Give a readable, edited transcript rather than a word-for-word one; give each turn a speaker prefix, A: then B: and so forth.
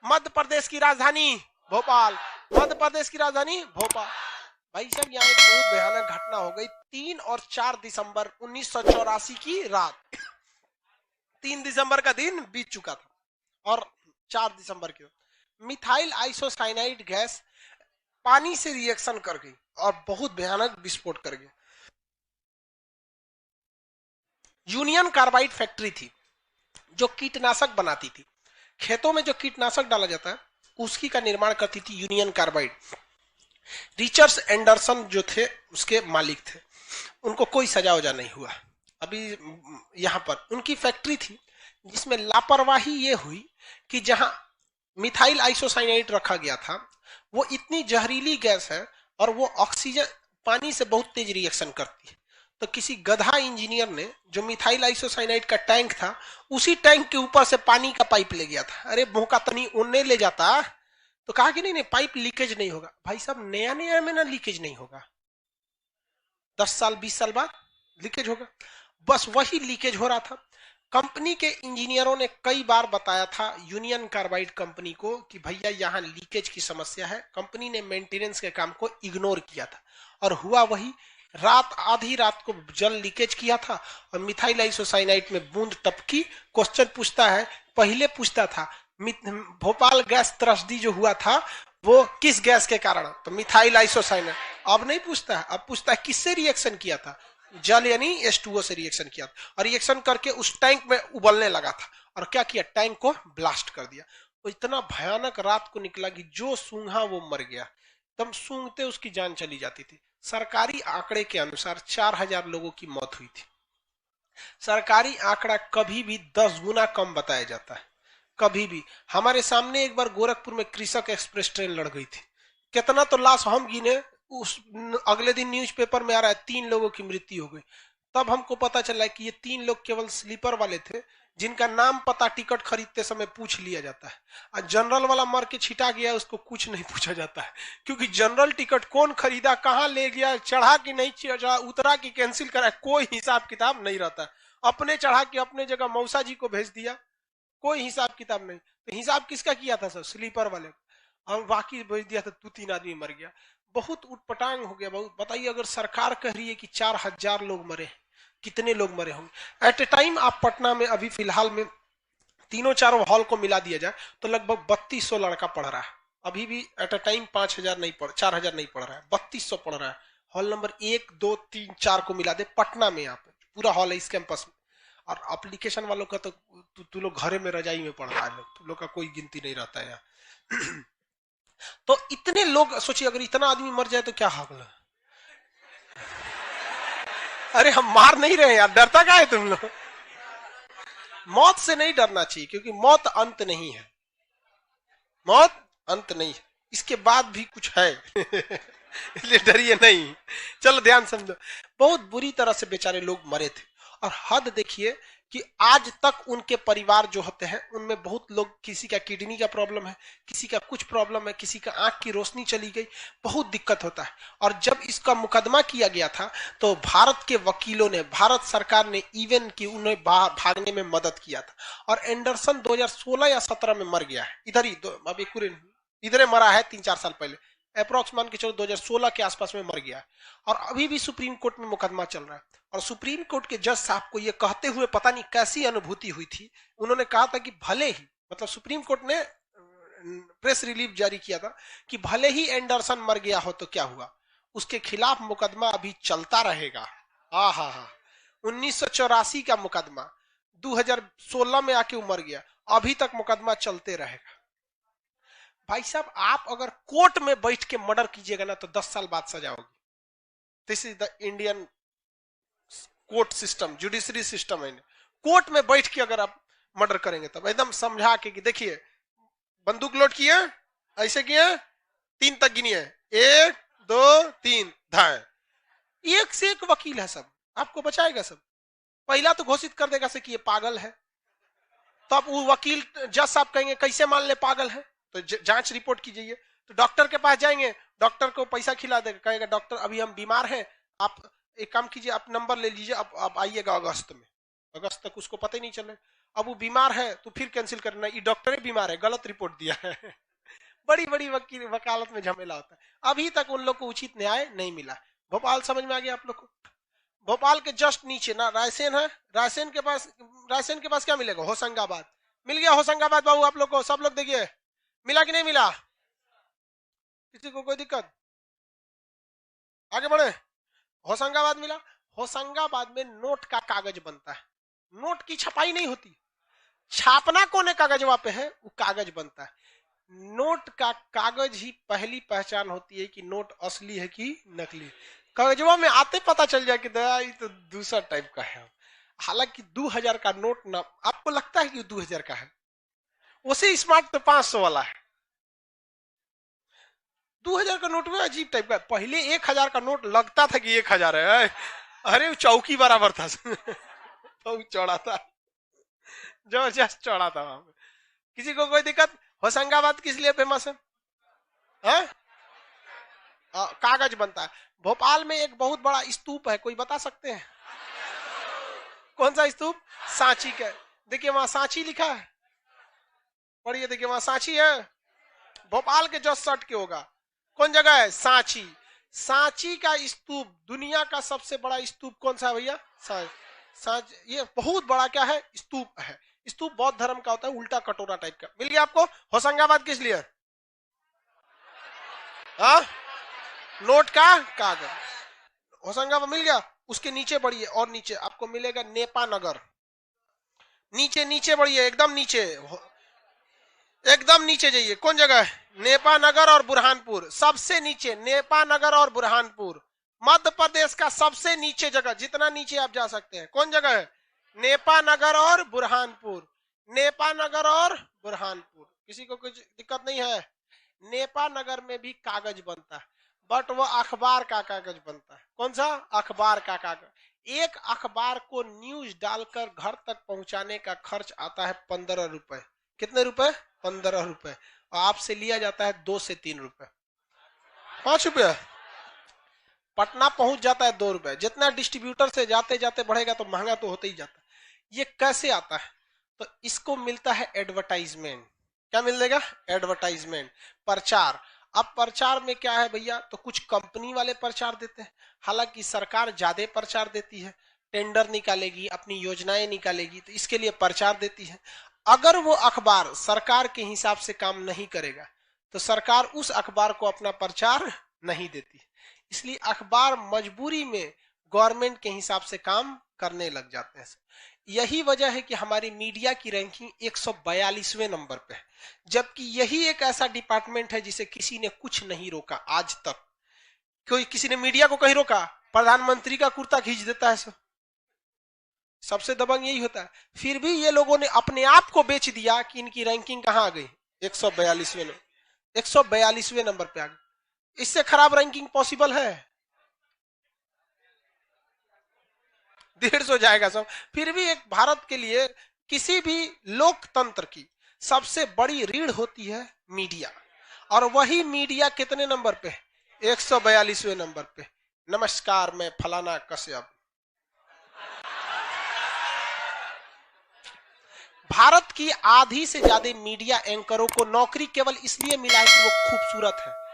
A: मध्य प्रदेश की राजधानी भोपाल, मध्य प्रदेश की राजधानी भोपाल। भाई साहब यहाँ एक बहुत भयानक घटना हो गई 3 और 4 दिसंबर 1984 की रात। 3 दिसंबर का दिन बीत चुका था और 4 दिसंबर की मिथाइल आइसोसाइनाइड गैस पानी से रिएक्शन कर गई और बहुत भयानक विस्फोट कर गया। यूनियन कार्बाइड फैक्ट्री थी जो कीटनाशक बनाती थी। खेतों में जो कीटनाशक डाला जाता है उसकी का निर्माण करती थी यूनियन कार्बाइड। रिचर्ड एंडरसन जो थे उसके मालिक थे, उनको कोई सजा वजा नहीं हुआ। अभी यहाँ पर उनकी फैक्ट्री थी जिसमें लापरवाही ये हुई कि जहां मिथाइल आइसोसाइनाइड रखा गया था वो इतनी जहरीली गैस है और वो ऑक्सीजन पानी से बहुत तेज रिएक्शन करती है। तो किसी गधा इंजीनियर ने जो मिथाइल आइसोसाइनाइड का टैंक था उसी टैंक के ऊपर से पानी का पाइप ले गया था। अरे भूखा तनी उन्ने ले जाता तो कहा कि नहीं नहीं पाइप लीकेज नहीं होगा। भाई साहब नया नया में ना लीकेज नहीं होगा, 10 साल 20 साल बाद लीकेज होगा। बस वही लीकेज हो रहा था। कंपनी के इंजीनियरों ने कई बार बताया था यूनियन कार्बाइड कंपनी को कि भैया यहाँ लीकेज की समस्या है। कंपनी ने मेंटेनेंस के काम को इग्नोर किया था और हुआ वही। रात आधी रात को जल लीकेज किया था और मिथाइल आइसोसाइनाइड में बूंद टपकी। क्वेश्चन पूछता है, पहले पूछता था भोपाल गैस त्रसदी जो हुआ था वो किस गैस के कारण, तो मिथाइल आइसोसाइनाइड। अब नहीं पूछता है, अब पूछता है किससे रिएक्शन किया था, जल यानी H2O से रिएक्शन किया था और रिएक्शन करके उस टैंक में उबलने लगा था और क्या किया, टैंक को ब्लास्ट कर दिया। वो इतना भयानक रात को निकला कि जो सूंघा वो मर गया। तब सूंघते उसकी जान चली जाती थी। सरकारी आंकड़े के अनुसार 4000 लोगों की मौत हुई थी। सरकारी आंकड़ा कभी भी 10 गुना कम बताया जाता है, कभी भी। हमारे सामने एक बार गोरखपुर में कृषक एक्सप्रेस ट्रेन लड़ गई थी, कितना तो लाश हम गिने, उस अगले दिन न्यूज़पेपर में आ रहा है 3 लोगों की मृत्यु हो गई। तब हमको पता चला कि ये 3 लोग केवल स्लीपर वाले थे जिनका नाम पता टिकट खरीदते समय पूछ लिया जाता है और जनरल वाला मर के छिटा गया उसको कुछ नहीं पूछा जाता है, क्योंकि जनरल टिकट कौन खरीदा, कहाँ ले गया, चढ़ा कि नहीं चढ़ा, उतरा कि कैंसिल करा, कोई हिसाब किताब नहीं रहता है। अपने चढ़ा के अपने जगह मौसा जी को भेज दिया, कोई हिसाब किताब नहीं। तो हिसाब किसका किया था सर, स्लीपर वाले को, और बाकी भेज दिया था 2-3 आदमी मर गया। बहुत उटपटांग हो गया। बहुत बताइए, अगर सरकार कह रही है कि 4000 लोग मरे, कितने लोग मरे होंगे एट ए टाइम। आप पटना में अभी फिलहाल में तीनों चारों हॉल को मिला दिया जाए तो लगभग 3200 लड़का पढ़ रहा है। अभी भी एट ए टाइम 5000 नहीं पढ़ 4000 नहीं पढ़ रहा है, 3200 पढ़ रहा है। हॉल नंबर 1 2 3 4 को मिला दे पटना में, यहाँ पे पूरा हॉल है इस कैंपस में। और एप्लीकेशन वालों का तो तू लोग घरे में रजाई में पढ़ रहा है, लोग लोग का कोई गिनती नहीं रहता है यहाँ। तो इतने लोग सोचिए, अगर इतना आदमी मर जाए तो क्या होगा। अरे हम मार नहीं रहे यार, डरता क्या है तुम लोग। मौत से नहीं डरना चाहिए क्योंकि मौत अंत नहीं है, मौत अंत नहीं है, इसके बाद भी कुछ है। इसलिए डरिए नहीं। चलो ध्यान समझो, बहुत बुरी तरह से बेचारे लोग मरे थे। और हद देखिए कि आज तक उनके परिवार जो होते हैं उनमें बहुत लोग, किसी का किडनी का प्रॉब्लम है, किसी का कुछ प्रॉब्लम है, किसी का आंख की रोशनी चली गई, बहुत दिक्कत होता है। और जब इसका मुकदमा किया गया था तो भारत के वकीलों ने, भारत सरकार ने इवन की उन्हें भागने में मदद किया था। और एंडरसन 2016 या 17 में मर गया है, इधर ही अभी इधर मरा है 3-4 साल पहले, अप्रोक्स मान के चलो 2016 के आसपास में मर गया है। और अभी भी सुप्रीम कोर्ट में मुकदमा चल रहा है। और सुप्रीम कोर्ट के जज साहब को यह कहते हुए पता नहीं कैसी अनुभूति हुई थी, उन्होंने कहा था कि भले ही, मतलब सुप्रीम कोर्ट ने प्रेस रिलीफ जारी किया था कि भले ही एंडरसन मर गया हो तो क्या हुआ, उसके खिलाफ मुकदमा अभी चलता रहेगा। हाँ हाँ हाँ, 1984 का मुकदमा 2016 में आके मर गया, अभी तक मुकदमा चलते रहेगा। भाई साहब आप अगर कोर्ट में बैठ के मर्डर कीजिएगा ना तो 10 साल बाद सजा होगी। This is the Indian court system, judiciary system है। कोर्ट में बैठ के अगर आप मर्डर करेंगे तब एकदम समझा के कि देखिए बंदूक लोड किए, ऐसे किए, 3 तक गिनिए, 1 2 3 धाए। एक से एक वकील है, सब आपको बचाएगा। सब पहला तो घोषित कर देगा से कि ये पागल है, तब वो वकील जज साहब कहेंगे कैसे मान ले पागल है, तो जांच रिपोर्ट कीजिए। तो डॉक्टर के पास जाएंगे, डॉक्टर को पैसा खिला देगा, कहेगा डॉक्टर अभी हम बीमार हैं, आप एक काम कीजिए, आप नंबर ले लीजिए, आप आइएगा अगस्त में। अगस्त तक उसको पता ही नहीं चले। अब वो बीमार है तो फिर कैंसिल करना, ये डॉक्टर ही बीमार है, गलत रिपोर्ट दिया है। बड़ी बड़ी वकालत में झमेला होता है। अभी तक उन लोग को उचित न्याय नहीं मिला। भोपाल समझ में आ गया आप लोग को? भोपाल के जस्ट नीचे ना रायसेन है, रायसेन के पास क्या मिलेगा? होशंगाबाद। मिल गया होशंगाबाद बाबू आप लोग को, सब लोग देखिए, मिला कि नहीं मिला? किसी को कोई दिक्कत? आगे बढ़े। होशंगाबाद मिला। होशंगाबाद में नोट का कागज बनता है, नोट की छपाई नहीं होती, छापना कोने कागजवा पे है, वो कागज बनता है। नोट का कागज ही पहली पहचान होती है कि नोट असली है कि नकली। कागजवा में आते पता चल जाए कि दया ये तो दूसरा टाइप का है। हालांकि 2000 का नोट ना आपको लगता है कि 2000 का है, उसे स्मार्ट तो 500 वाला है। 2000 का नोट में अजीब टाइप का। पहले 1000 का नोट लगता था कि 1000 है, अरे चौकी बराबर था। तो चौड़ा था, जबरदस्त चौड़ा था वहां पे। किसी को कोई दिक्कत? होशंगाबाद किस लिए फेमस है? कागज बनता है। भोपाल में एक बहुत बड़ा स्तूप है, कोई बता सकते हैं कौन सा स्तूप? सांची का। देखिए वहां सांची लिखा है, पढ़िए, देखिए वहां सांची है। भोपाल के जस्ट सट के होगा, कौन जगह है? सांची। सांची का स्तूप, दुनिया का सबसे बड़ा स्तूप कौन सा है भैया? सांची। ये बहुत बड़ा क्या है? स्तूप है। स्तूप बौद्ध धर्म का होता है, उल्टा कटोरा टाइप का। मिल गया आपको? होशंगाबाद किस लिए? नोट का कागज। होशंगाबाद मिल गया। उसके नीचे बढ़िए, और नीचे आपको मिलेगा नेपा नगर। नीचे नीचे बढ़िए, एकदम नीचे, एकदम नीचे जाइए, कौन जगह है? नेपा नगर और बुरहानपुर। सबसे नीचे नेपा नगर और बुरहानपुर, मध्य प्रदेश का सबसे नीचे जगह, जितना नीचे आप जा सकते हैं। कौन जगह है? नेपा नगर और बुरहानपुर। नेपा नगर और बुरहानपुर। किसी को कुछ दिक्कत नहीं है? नेपा नगर में भी कागज बनता है, बट वो अखबार का कागज बनता है। कौन सा? अखबार का कागज। एक अखबार को न्यूज डालकर घर तक पहुंचाने का खर्च आता है 15 रुपए। कितने रुपए? 15 रुपए। और आपसे लिया जाता है 2 से 3 रुपए, 5 रुपया। पटना पहुंच जाता है 2 रुपए। जितना डिस्ट्रीब्यूटर से जाते जाते बढ़ेगा तो महंगा तो होते ही जाता है। ये कैसे आता है? तो इसको मिलता है एडवर्टाइजमेंट। क्या मिलेगा? एडवर्टाइजमेंट, प्रचार। अब प्रचार में क्या है भैया? तो कुछ कंपनी वाले प्रचार देते हैं, हालांकि सरकार ज्यादा प्रचार देती है, टेंडर निकालेगी, अपनी योजनाएं निकालेगी, तो इसके लिए प्रचार देती है। अगर वो अखबार सरकार के हिसाब से काम नहीं करेगा तो सरकार उस अखबार को अपना प्रचार नहीं देती। इसलिए अखबार मजबूरी में गवर्नमेंट के हिसाब से काम करने लग जाते हैं। यही वजह है कि हमारी मीडिया की रैंकिंग 142वें नंबर पे है, जबकि यही एक ऐसा डिपार्टमेंट है जिसे किसी ने कुछ नहीं रोका आज तक। कोई किसी ने मीडिया को कहीं रोका? प्रधानमंत्री का कुर्ता खींच देता है सब, सबसे दबंग यही होता है। फिर भी ये लोगों ने अपने आप को बेच दिया कि इनकी रैंकिंग कहां आ गई? 142वें नंबर पे आ गई। इससे खराब रैंकिंग पॉसिबल है? 150 जाएगा सब। फिर भी एक भारत के लिए, किसी भी लोकतंत्र की सबसे बड़ी रीढ़ होती है मीडिया, और वही मीडिया कितने नंबर पे? 142वें नंबर पे। नमस्कार, मैं फलाना कश्यप। भारत की आधी से ज्यादा मीडिया एंकरों को नौकरी केवल इसलिए मिला है कि वो खूबसूरत है।